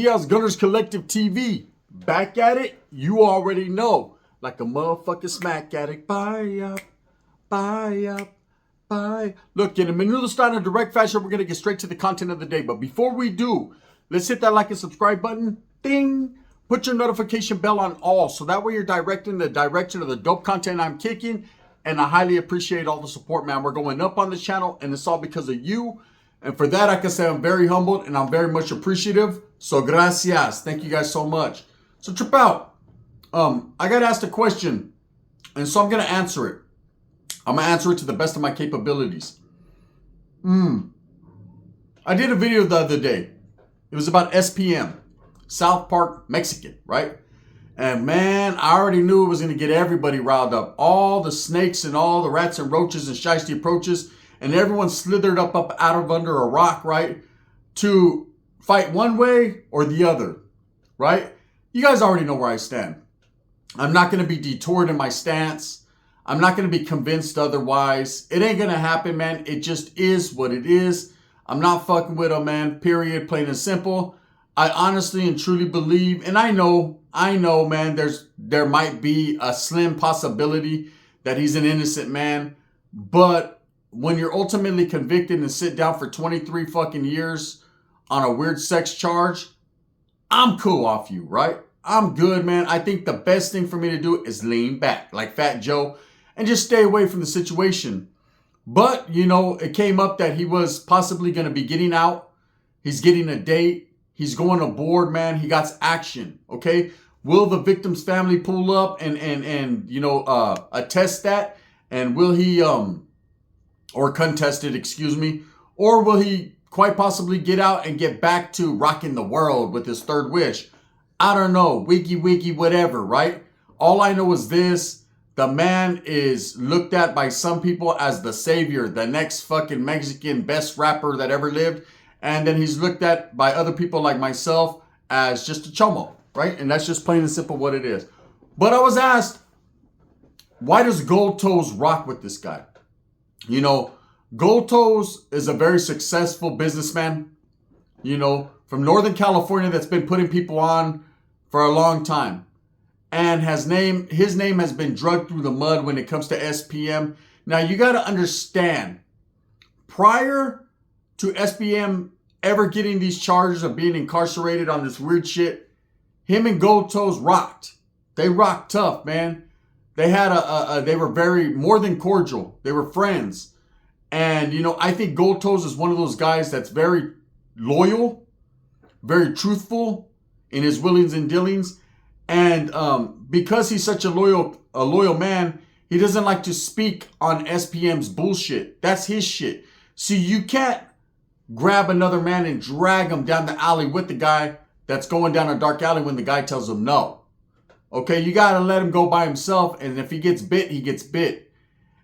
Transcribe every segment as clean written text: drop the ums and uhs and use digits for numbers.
días, Gunners Collective TV. Back at it, you already know. Like a motherfucking smack addict. Buy up, buy up, buy. Look, in a menudo style and direct fashion, we're going to get straight to the content of the day. But before we do, let's hit that like and subscribe button. Ding. Put your notification bell on all, so that way you're directing the direction of the dope content I'm kicking. And I highly appreciate all the support, man. We're going up on this channel, and it's all because of you. And for that, I can say I'm very humbled, and I'm very much appreciative. So gracias. Thank you guys so much. So trip out. I got asked a question, and so I'm going to answer it. I'm going to answer it to the best of my capabilities. I did a video the other day. It was about SPM. South Park Mexican, right? And man, I already knew it was going to get everybody riled up. All the snakes and all the rats and roaches and shiesty approaches, and everyone slithered up out of under a rock, right? To fight one way or the other, right? You guys already know where I stand. I'm not going to be detoured in my stance. I'm not going to be convinced otherwise. It ain't going to happen, man. It just is what it is. I'm not fucking with him, man. Period. Plain and simple. I honestly and truly believe, and I know, man, there might be a slim possibility that he's an innocent man. But when you're ultimately convicted and sit down for 23 fucking years on a weird sex charge, I'm cool off you, right? I'm good, man. I think the best thing for me to do is lean back like Fat Joe and just stay away from the situation. But, you know, it came up that he was possibly going to be getting out. He's getting a date. He's going aboard, man. He got action, okay? Will the victim's family pull up and you know, attest that? And will he, or contest it, excuse me? Or will he quite possibly get out and get back to rocking the world with his third wish? I don't know. Wiki, whatever, right? All I know is this. The man is looked at by some people as the savior, the next fucking Mexican best rapper that ever lived. And then he's looked at by other people like myself as just a chomo, right? And that's just plain and simple what it is. But I was asked, why does Goldtoes rock with this guy? You know, Goldtoes is a very successful businessman, you know, from Northern California that's been putting people on for a long time. And his name has been dragged through the mud when it comes to SPM. Now, you got to understand, prior to SPM ever getting these charges of being incarcerated on this weird shit, him and Goldtoes rocked. They rocked tough, man. They had they were very more than cordial. They were friends. And, you know, I think Goldtoes is one of those guys that's very loyal, very truthful in his willings and dealings. And because he's such a loyal man, he doesn't like to speak on SPM's bullshit. That's his shit. See, you can't grab another man and drag him down the alley with the guy that's going down a dark alley when the guy tells him no. Okay, you got to let him go by himself. And if he gets bit, he gets bit.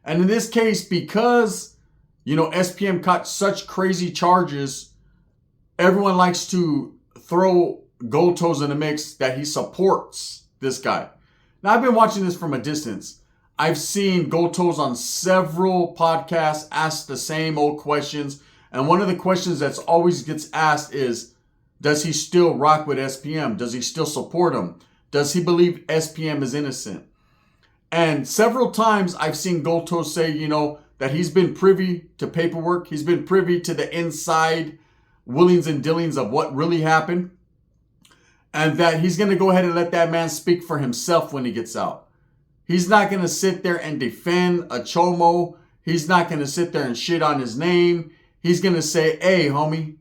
And in this case, because, you know, SPM caught such crazy charges, everyone likes to throw Goldtoes in the mix that he supports this guy. Now, I've been watching this from a distance. I've seen Goldtoes on several podcasts ask the same old questions. And one of the questions that's always gets asked is, does he still rock with SPM? Does he still support him? Does he believe SPM is innocent? And several times I've seen Goldtoes say, you know, that he's been privy to paperwork. He's been privy to the inside willings and dealings of what really happened. And that he's going to go ahead and let that man speak for himself when he gets out. He's not going to sit there and defend a chomo. He's not going to sit there and shit on his name. He's going to say, hey, homie,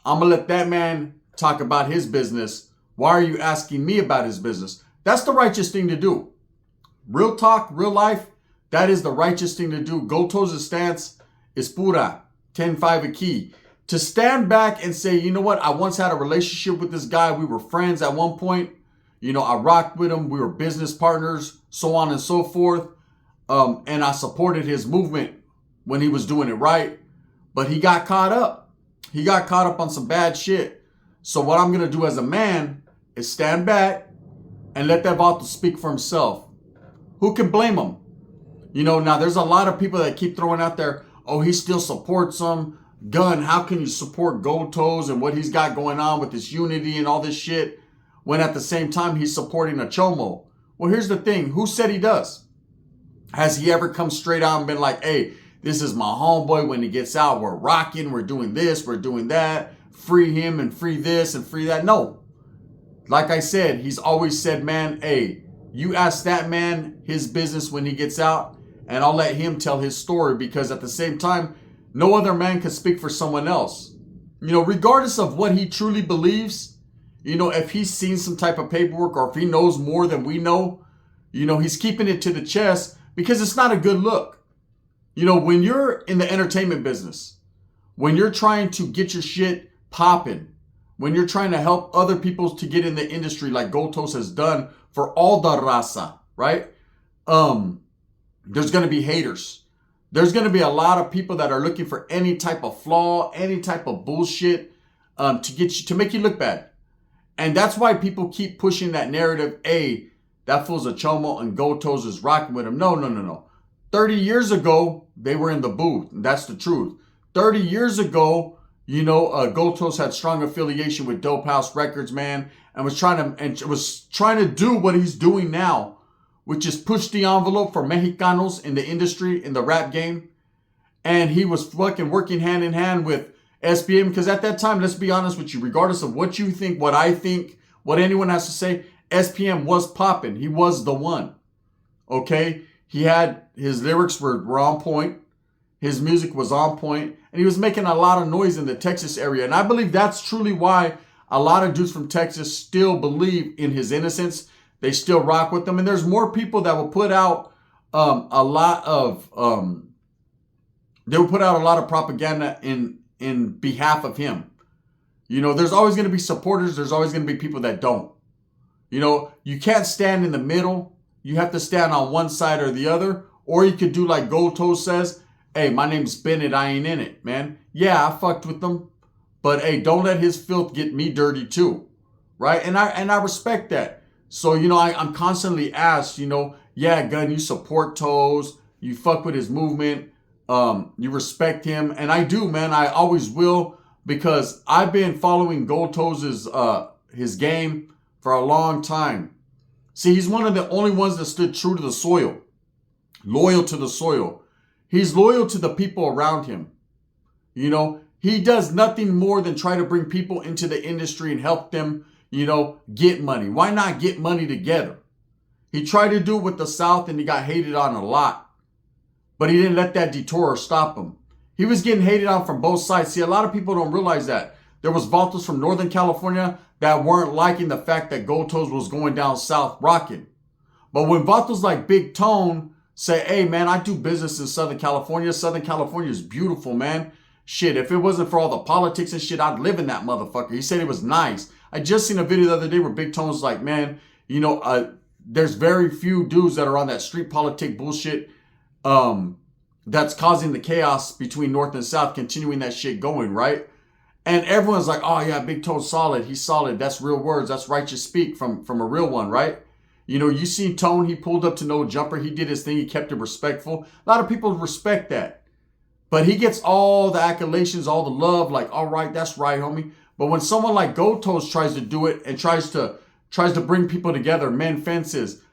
I'm going to let that man talk about his business. Why are you asking me about his business? That's the righteous thing to do. Real talk, real life, that is the righteous thing to do. Goldtoes' stance is pura, 10-5 a key. To stand back and say, you know what, I once had a relationship with this guy. We were friends at one point. You know, I rocked with him. We were business partners, so on and so forth. And I supported his movement when he was doing it right. But he got caught up. He got caught up on some bad shit. So what I'm going to do as a man is stand back and let that vato speak for himself. Who can blame him? You know, now there's a lot of people that keep throwing out there, oh, he still supports him. Gun, how can you support Goldtoes and what he's got going on with this unity and all this shit when at the same time he's supporting a chomo? Well, here's the thing. Who said he does? Has he ever come straight out and been like, hey, this is my homeboy. When he gets out, we're rocking. We're doing this. We're doing that. Free him and free this and free that. No. Like I said, he's always said, man, hey, you ask that man his business when he gets out, and I'll let him tell his story, because at the same time, no other man can speak for someone else. You know, regardless of what he truly believes, you know, if he's seen some type of paperwork or if he knows more than we know, you know, he's keeping it to the chest because it's not a good look. You know, when you're in the entertainment business, when you're trying to get your shit popping, when you're trying to help other people to get in the industry like Goldtoes has done for all the raza, right? There's going to be haters. There's going to be a lot of people that are looking for any type of flaw, any type of bullshit to get you, to make you look bad. And that's why people keep pushing that narrative. Hey, that fool's a chomo and Goldtoes is rocking with him. No. 30 years ago, they were in the booth. And that's the truth. 30 years ago, you know, Goldtoes had strong affiliation with Dope House Records, man, and was trying to do what he's doing now, which is push the envelope for Mexicanos in the industry, in the rap game. And he was fucking working hand in hand with SPM, because at that time, let's be honest with you, regardless of what you think, what I think, what anyone has to say, SPM was popping. He was the one. Okay? He had, his lyrics were on point. His music was on point. And he was making a lot of noise in the Texas area. And I believe that's truly why a lot of dudes from Texas still believe in his innocence. They still rock with him. And there's more people that will put out a lot of propaganda in behalf of him. You know, there's always going to be supporters. There's always going to be people that don't. You know, you can't stand in the middle. You have to stand on one side or the other. Or you could do like Goldtoes says, hey, my name's Bennett. I ain't in it, man. Yeah, I fucked with them. But hey, don't let his filth get me dirty too. Right? And I respect that. So, you know, I'm constantly asked, you know, yeah, Gun, you support Toes. You fuck with his movement. You respect him. And I do, man. I always will, because I've been following Goldtoes' his game for a long time. See, he's one of the only ones that stood true to the soil. Loyal to the soil. He's loyal to the people around him. You know, he does nothing more than try to bring people into the industry and help them, you know, get money. Why not get money together? He tried to do it with the South and he got hated on a lot. But he didn't let that detour stop him. He was getting hated on from both sides. See, a lot of people don't realize that. There was vatos from Northern California that weren't liking the fact that Goldtoes was going down south rocking. But when vatos like Big Tone say, hey, man, I do business in Southern California. Southern California is beautiful, man. Shit, if it wasn't for all the politics and shit, I'd live in that motherfucker. He said it was nice. I just seen a video the other day where Big Tone's like, man, you know, there's very few dudes that are on that street politic bullshit that's causing the chaos between North and South, continuing that shit going, right? And everyone's like, oh yeah, Big Tone's solid. He's solid. That's real words. That's righteous speak from a real one, right? You know, you seen Tone, he pulled up to no jumper. He did his thing. He kept it respectful. A lot of people respect that. But he gets all the accolades, all the love, like, all right, that's right, homie. But when someone like Goldtoes tries to do it and tries to bring people together, mend fences,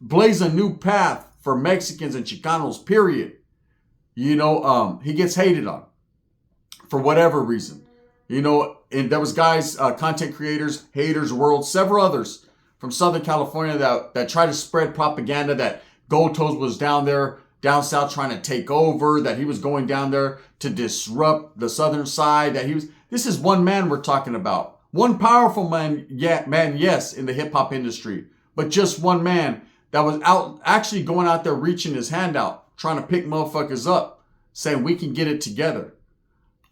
blaze a new path for Mexicans and Chicanos, period. You know, he gets hated on for whatever reason. You know, and there was guys, content creators, Haters World, several others from Southern California that try to spread propaganda that Goldtoes was down there, down south trying to take over, that he was going down there to disrupt the southern side, this is one man we're talking about. One powerful man, yes, in the hip hop industry, but just one man that was actually going out there reaching his hand out, trying to pick motherfuckers up, saying we can get it together.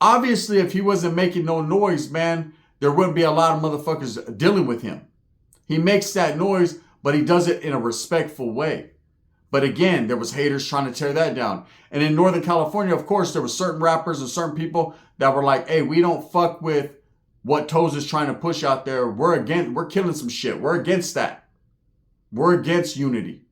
Obviously, if he wasn't making no noise, man, there wouldn't be a lot of motherfuckers dealing with him. He makes that noise, but he does it in a respectful way. But again, there was haters trying to tear that down. And in Northern California, of course, there were certain rappers and certain people that were like, hey, we don't fuck with what Toes is trying to push out there. We're killing some shit. We're against that. We're against unity.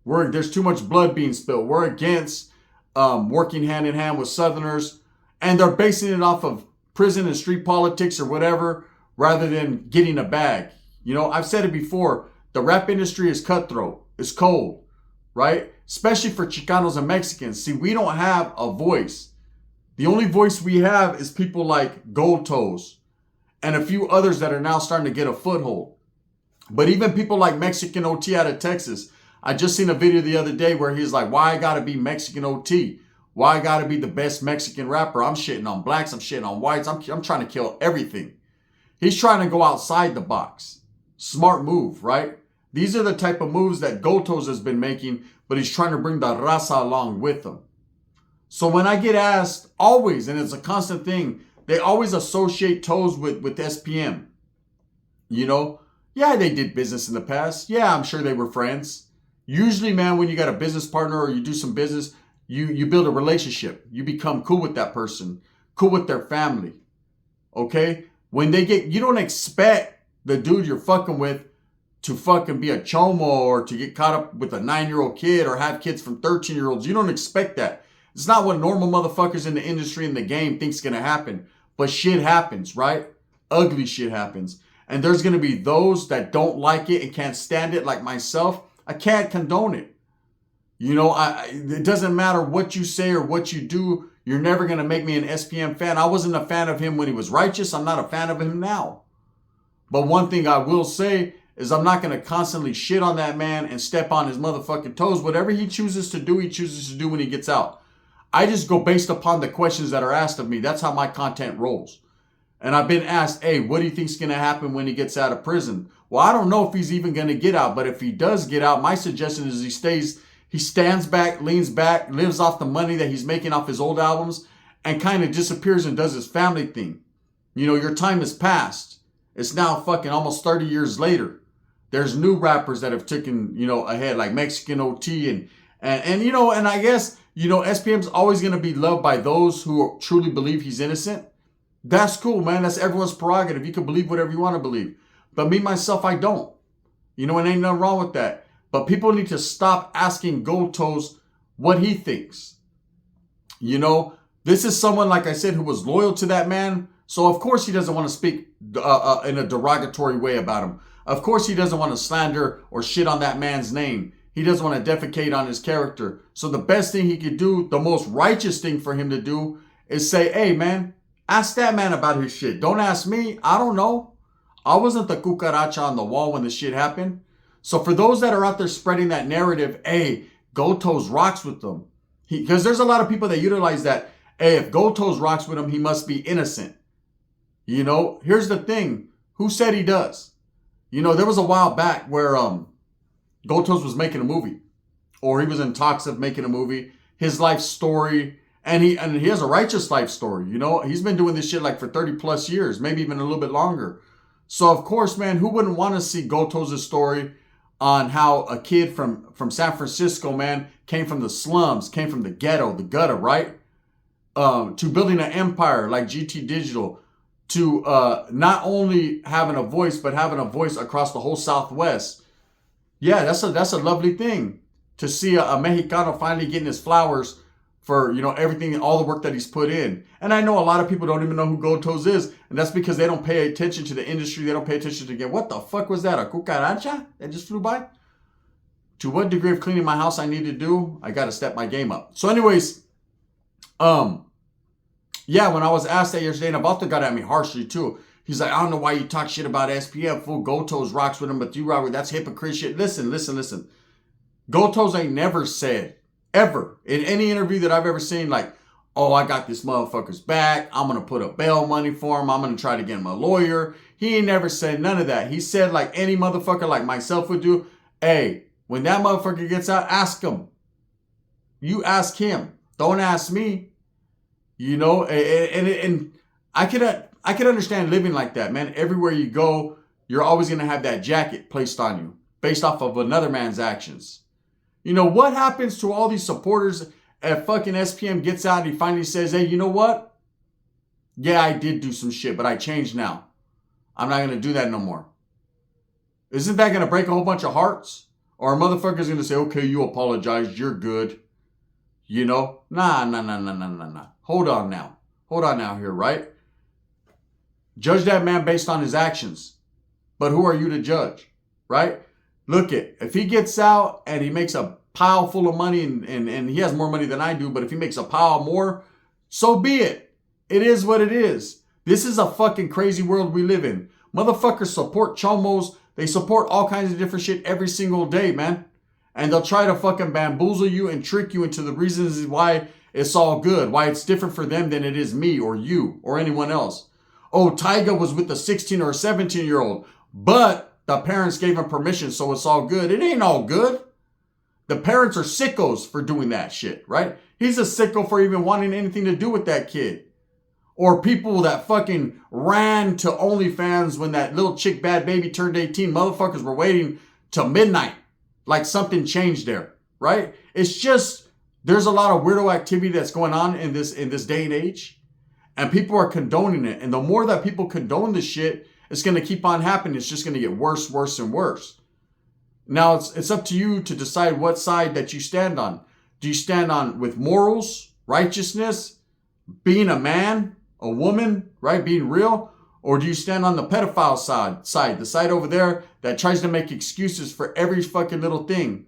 There's too much blood being spilled. We're against working hand in hand with Southerners And they're basing it off of prison and street politics or whatever, rather than getting a bag. You know, I've said it before, the rap industry is cutthroat. It's cold, right? Especially for Chicanos and Mexicans. See, we don't have a voice. The only voice we have is people like Goldtoes and a few others that are now starting to get a foothold. But even people like Mexican OT out of Texas, I just seen a video the other day where he's like, why I gotta be Mexican OT? Why I gotta be the best Mexican rapper? I'm shitting on blacks, I'm shitting on whites, I'm trying to kill everything. He's trying to go outside the box. Smart move, right? These are the type of moves that Goldtoes has been making, but he's trying to bring the raza along with him. So when I get asked, always, and it's a constant thing, they always associate Toes with SPM. You know, yeah, they did business in the past. Yeah, I'm sure they were friends. Usually, man, when you got a business partner or you do some business, you build a relationship. You become cool with that person, cool with their family. Okay? When they get, you don't expect the dude you're fucking with to fucking be a chomo or to get caught up with a 9-year-old kid or have kids from 13-year-olds. You don't expect that. It's not what normal motherfuckers in the industry and the game think's gonna happen. But shit happens, right? Ugly shit happens. And there's gonna be those that don't like it and can't stand it, like myself. I can't condone it. You know, it doesn't matter what you say or what you do. You're never going to make me an SPM fan. I wasn't a fan of him when he was righteous. I'm not a fan of him now. But one thing I will say is I'm not going to constantly shit on that man and step on his motherfucking toes. Whatever he chooses to do, he chooses to do when he gets out. I just go based upon the questions that are asked of me. That's how my content rolls. And I've been asked, hey, what do you think's going to happen when he gets out of prison? Well, I don't know if he's even going to get out. But if he does get out, my suggestion is he stands back, leans back, lives off the money that he's making off his old albums, and kind of disappears and does his family thing. You know, your time has passed. It's now fucking almost 30 years later. There's new rappers that have taken, you know, ahead, like Mexican OT and you know, and I guess, you know, SPM's always going to be loved by those who truly believe he's innocent. That's cool, man. That's everyone's prerogative. You can believe whatever you want to believe. But me, myself, I don't. You know, and ain't nothing wrong with that. But people need to stop asking Goldtoes what he thinks. You know, this is someone, like I said, who was loyal to that man. So, of course, he doesn't want to speak in a derogatory way about him. Of course, he doesn't want to slander or shit on that man's name. He doesn't want to defecate on his character. So the best thing he could do, the most righteous thing for him to do, is say, hey, man, ask that man about his shit. Don't ask me. I don't know. I wasn't the cucaracha on the wall when the shit happened. So for those that are out there spreading that narrative, hey, Goldtoes rocks with them. Because there's a lot of people that utilize that, hey, if Goldtoes rocks with him, he must be innocent. You know, here's the thing. Who said he does? You know, there was a while back where Goldtoes was making a movie. Or he was in talks of making a movie. His life story. And he has a righteous life story. You know, he's been doing this shit like for 30 plus years. Maybe even a little bit longer. So, of course, man, who wouldn't want to see Goldtoes' story on how a kid from San Francisco, man, came from the slums, came from the ghetto, the gutter, right? To building an empire like GT Digital, to not only having a voice, but having a voice across the whole Southwest. Yeah, that's a lovely thing to see a Mexicano finally getting his flowers for, you know, everything, all the work that he's put in. And I know a lot of people don't even know who Goldtoes is. And that's because they don't pay attention to the industry. They don't pay attention to what the fuck was that? A cucaracha that just flew by? To what degree of cleaning my house I need to do, I got to step my game up. So anyways, yeah, when I was asked that yesterday, and Abalta got at me harshly too. He's like, I don't know why you talk shit about SPM. Fool, Goldtoes rocks with him, but you rock with, that's hypocrite shit. Listen. Goldtoes ain't never said, ever, in any interview that I've ever seen, like, oh, I got this motherfucker's back. I'm going to put up bail money for him. I'm going to try to get him a lawyer. He ain't never said none of that. He said, like any motherfucker like myself would do, hey, when that motherfucker gets out, ask him. You ask him. Don't ask me. You know, and I could understand living like that, man. Everywhere you go, you're always going to have that jacket placed on you based off of another man's actions. You know, what happens to all these supporters if fucking SPM gets out and he finally says, hey, you know what? Yeah, I did do some shit, but I changed now. I'm not going to do that no more. Isn't that going to break a whole bunch of hearts? Or a motherfucker's going to say, okay, you apologized, you're good. You know? Nah. Hold on now. hold on now here, right? Judge that man based on his actions. But who are you to judge, right? Look if he gets out and he makes a pile full of money and he has more money than I do, but if he makes a pile more, so be it. It is what it is. This is a fucking crazy world we live in. Motherfuckers support chomos. They support all kinds of different shit every single day, man. And they'll try to fucking bamboozle you and trick you into the reasons why it's all good, why it's different for them than it is me or you or anyone else. Oh, Tyga was with a 16 or a 17-year-old, but the parents gave him permission, so it's all good. It ain't all good. The parents are sickos for doing that shit, right? He's a sicko for even wanting anything to do with that kid. Or people that fucking ran to OnlyFans when that little chick Bad Baby turned 18. Motherfuckers were waiting till midnight. Like something changed there, right? It's just, there's a lot of weirdo activity that's going on in this day and age. And people are condoning it. And the more that people condone this shit, it's going to keep on happening. It's just going to get worse, worse, and worse. Now, it's up to you to decide what side that you stand on. Do you stand on with morals, righteousness, being a man, a woman, right? Being real? Or do you stand on the pedophile side, the side over there that tries to make excuses for every fucking little thing?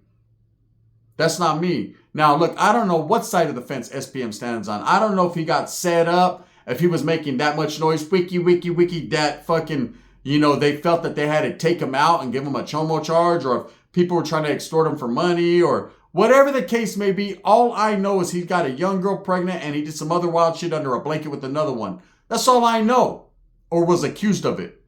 That's not me. Now, look, I don't know what side of the fence SPM stands on. I don't know if he got set up, if he was making that much noise, wiki, that fucking, they felt that they had to take him out and give him a chomo charge, or if people were trying to extort him for money, or whatever the case may be. All I know is he got a young girl pregnant and he did some other wild shit under a blanket with another one. That's all I know, or was accused of it,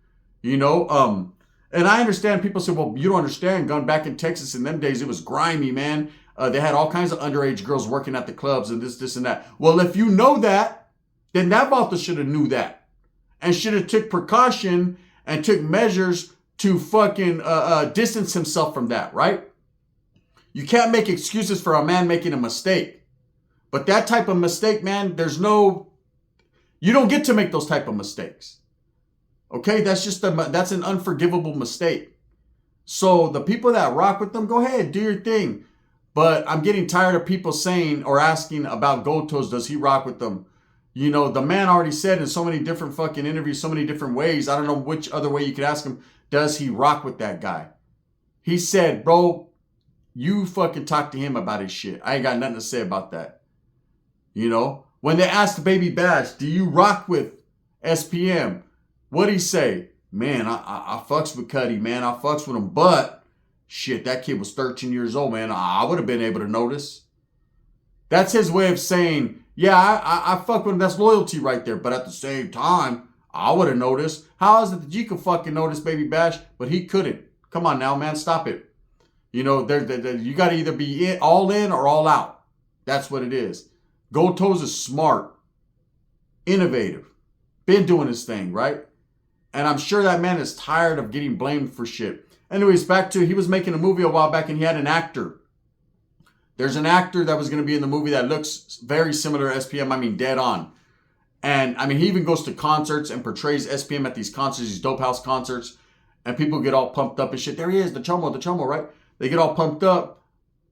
And I understand people say, well, you don't understand. Going back in Texas in them days, it was grimy, man. They had all kinds of underage girls working at the clubs and this, and that. Well, if you know that, then that Valta should have knew that and should have took precaution and took measures to fucking distance himself from that, right? You can't make excuses for a man making a mistake. But that type of mistake, man, you don't get to make those type of mistakes. Okay, that's an unforgivable mistake. So the people that rock with them, go ahead, do your thing. But I'm getting tired of people saying or asking about Goldtoes, does he rock with them? The man already said in so many different fucking interviews, so many different ways. I don't know which other way you could ask him, does he rock with that guy? He said, bro, you fucking talk to him about his shit. I ain't got nothing to say about that. When they asked Baby Bash, do you rock with SPM? What'd he say? Man, I fucks with Cuddy, man. I fucks with him. But, shit, that kid was 13 years old, man. I would have been able to notice. That's his way of saying, yeah, I fuck with him. That's loyalty right there. But at the same time, I would have noticed. How is it that you could fucking notice Baby Bash, but he couldn't? Come on now, man. Stop it. You got to either be all in or all out. That's what it is. Goldtoes is smart, innovative, been doing his thing, right? And I'm sure that man is tired of getting blamed for shit. Anyways, back to, he was making a movie a while back and he had an actor. There's an actor that was going to be in the movie that looks very similar to SPM, dead on. And, he even goes to concerts and portrays SPM at these concerts, these dope house concerts. And people get all pumped up and shit. There he is, the chomo, right? They get all pumped up.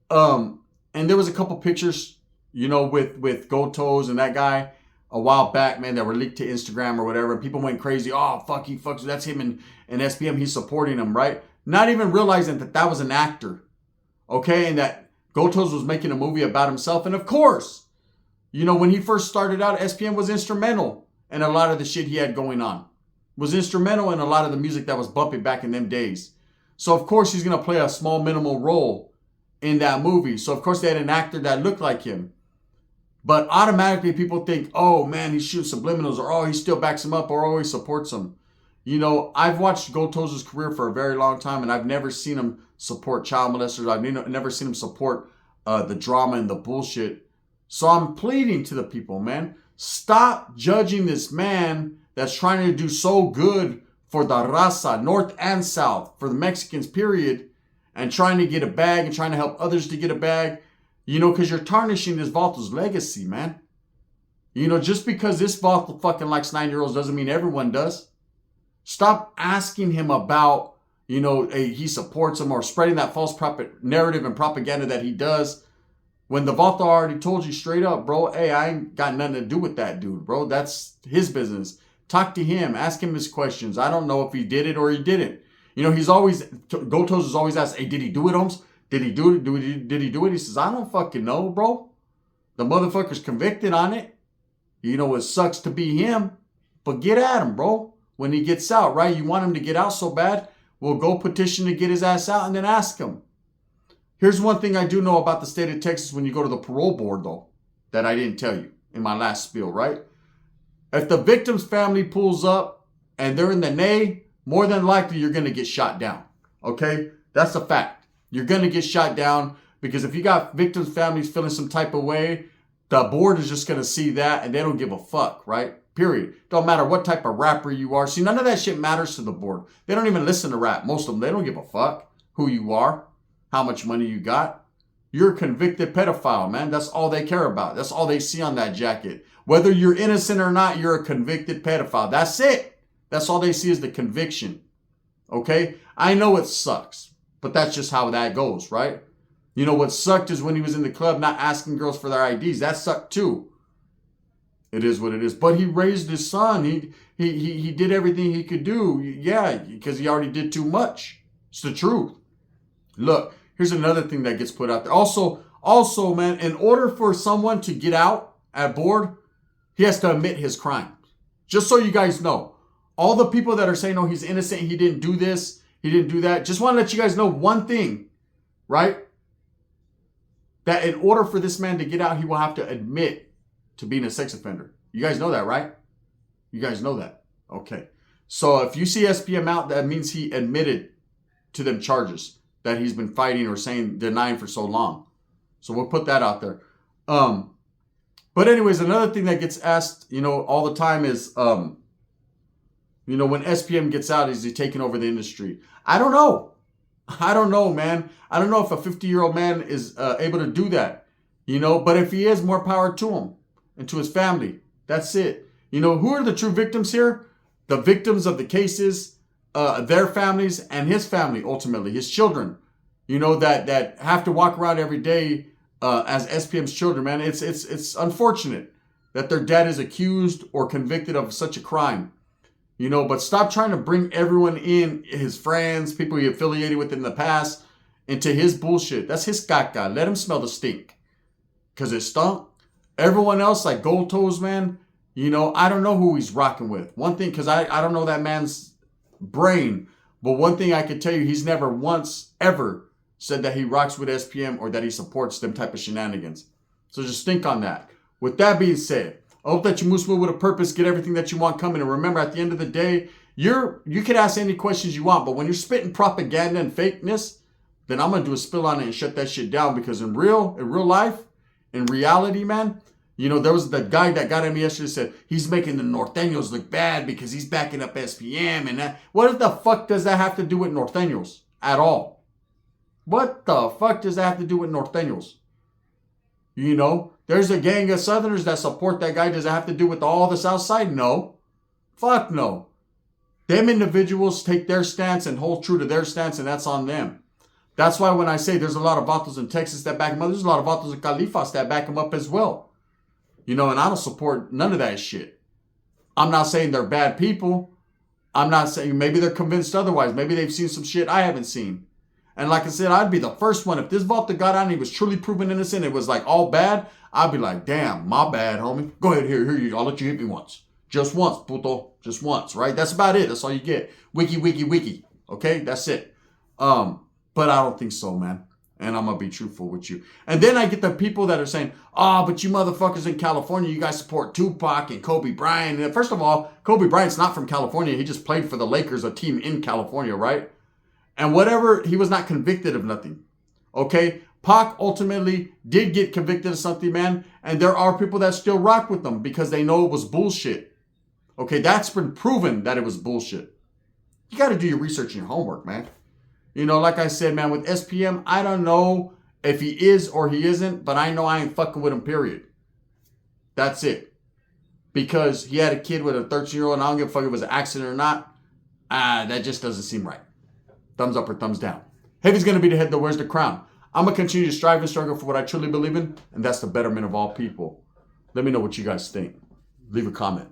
And there was a couple pictures, with Goldtoes and that guy a while back, man, that were leaked to Instagram or whatever. And people went crazy. Oh, fuck, he fucks. That's him and SPM. He's supporting him, right? Not even realizing that was an actor. Okay? And that Goldtoes was making a movie about himself. And of course, when he first started out, SPM was instrumental in a lot of the shit he had going on. Was instrumental in a lot of the music that was bumping back in them days. So, of course, he's going to play a small minimal role in that movie. So, of course, they had an actor that looked like him. But automatically people think, oh, man, he's shooting subliminals, or oh, he still backs him up, or oh, he supports him. I've watched Goldtoes' career for a very long time, and I've never seen him support child molesters. I've never seen him support the drama and the bullshit. So I'm pleading to the people, man. Stop judging this man that's trying to do so good for the raza, north and south, for the Mexicans, period, and trying to get a bag and trying to help others to get a bag. Because you're tarnishing this Valto's legacy, man. Just because this Valto fucking likes 9-year-olds doesn't mean everyone does. Stop asking him about, he supports him, or spreading that false narrative and propaganda that he does When the Vato already told you straight up, bro, hey, I ain't got nothing to do with that dude, bro. That's his business. Talk to him. Ask him his questions. I don't know if he did it or he didn't. You know, Goldtoes is always asked, hey, did he do it, Holmes? Did he do it? Did he do it? He says, I don't fucking know, bro. The motherfucker's convicted on it. You know, it sucks to be him, but get at him, bro. When he gets out, right? You want him to get out so bad, we'll go petition to get his ass out and then ask him. Here's one thing I do know about the state of Texas when you go to the parole board, though, that I didn't tell you in my last spiel, right? If the victim's family pulls up and they're in the nay, more than likely you're going to get shot down, okay? That's a fact. You're going to get shot down because if you got victims' families feeling some type of way, the board is just going to see that and they don't give a fuck, right? Period. Don't matter what type of rapper you are. See, none of that shit matters to the board. They don't even listen to rap. Most of them, they don't give a fuck who you are, how much money you got. You're a convicted pedophile, man. That's all they care about. That's all they see on that jacket. Whether you're innocent or not, you're a convicted pedophile. That's it. That's all they see is the conviction. Okay? I know it sucks, but that's just how that goes, right? You know what sucked is when he was in the club not asking girls for their IDs. That sucked too. It is what it is. But he raised his son. He did everything he could do. Yeah, because he already did too much. It's the truth. Look, here's another thing that gets put out there. Also, man, in order for someone to get out at board, he has to admit his crime. Just so you guys know. All the people that are saying, oh, he's innocent, he didn't do this, he didn't do that. Just want to let you guys know one thing, right? That in order for this man to get out, he will have to admit to being a sex offender. You guys know that, right? You guys know that. Okay. So if you see SPM out, that means he admitted to them charges that he's been fighting or denying for so long. So we'll put that out there. But anyways, another thing that gets asked, you know, all the time is, you know, when SPM gets out, is he taking over the industry? I don't know. I don't know, man. I don't know if a 50-year-old man is able to do that, you know, but if he is, more power to him and to his family. That's it. You know, who are the true victims here? The victims of the cases, their families and his family, ultimately, his children, you know, that have to walk around every day as SPM's children, man. It's unfortunate that their dad is accused or convicted of such a crime. You know, but stop trying to bring everyone in, his friends, people he affiliated with in the past, into his bullshit. That's his caca. Let him smell the stink. Because it stunk. Everyone else, like Goldtoes, man, you know, I don't know who he's rocking with. One thing, because I don't know that man's brain, but one thing I can tell you, he's never once, ever said that he rocks with SPM or that he supports them type of shenanigans. So just think on that. With that being said, I hope that you move smooth with a purpose, get everything that you want coming. And remember, at the end of the day, you can ask any questions you want, but when you're spitting propaganda and fakeness, then I'm going to do a spill on it and shut that shit down. Because in real life, in reality, man, you know, there was the guy that got at me yesterday said, he's making the Norteños look bad because he's backing up SPM and that. What the fuck does that have to do with Norteños at all? What the fuck does that have to do with Norteños? You know, there's a gang of Southerners that support that guy. Does it have to do with all the South Side? No. Fuck no. Them individuals take their stance and hold true to their stance, and that's on them. That's why when I say there's a lot of Vatos in Texas that back him up, there's a lot of Vatos in Califas that back him up as well. You know, and I don't support none of that shit. I'm not saying they're bad people. I'm not saying maybe they're convinced otherwise. Maybe they've seen some shit I haven't seen. And like I said, I'd be the first one. If this Vato got out and he was truly proven innocent, it was like all bad, I'd be like, damn, my bad, homie. Go ahead, here you. I'll let you hit me once. Just once, puto. Just once, right? That's about it. That's all you get. Wiki. Okay? That's it. But I don't think so, man. And I'm going to be truthful with you. And then I get the people that are saying, oh, but you motherfuckers in California, you guys support Tupac and Kobe Bryant. And first of all, Kobe Bryant's not from California. He just played for the Lakers, a team in California, right? And whatever, he was not convicted of nothing. Okay? Pac ultimately did get convicted of something, man. And there are people that still rock with them because they know it was bullshit. Okay? That's been proven that it was bullshit. You got to do your research and your homework, man. You know, like I said, man, with SPM, I don't know if he is or he isn't, but I know I ain't fucking with him, period. That's it. Because he had a kid with a 13-year-old, and I don't give a fuck if it was an accident or not. That just doesn't seem right. Thumbs up or thumbs down. Heavy's going to be the head, though. Where's the crown? I'm going to continue to strive and struggle for what I truly believe in, and that's the betterment of all people. Let me know what you guys think. Leave a comment.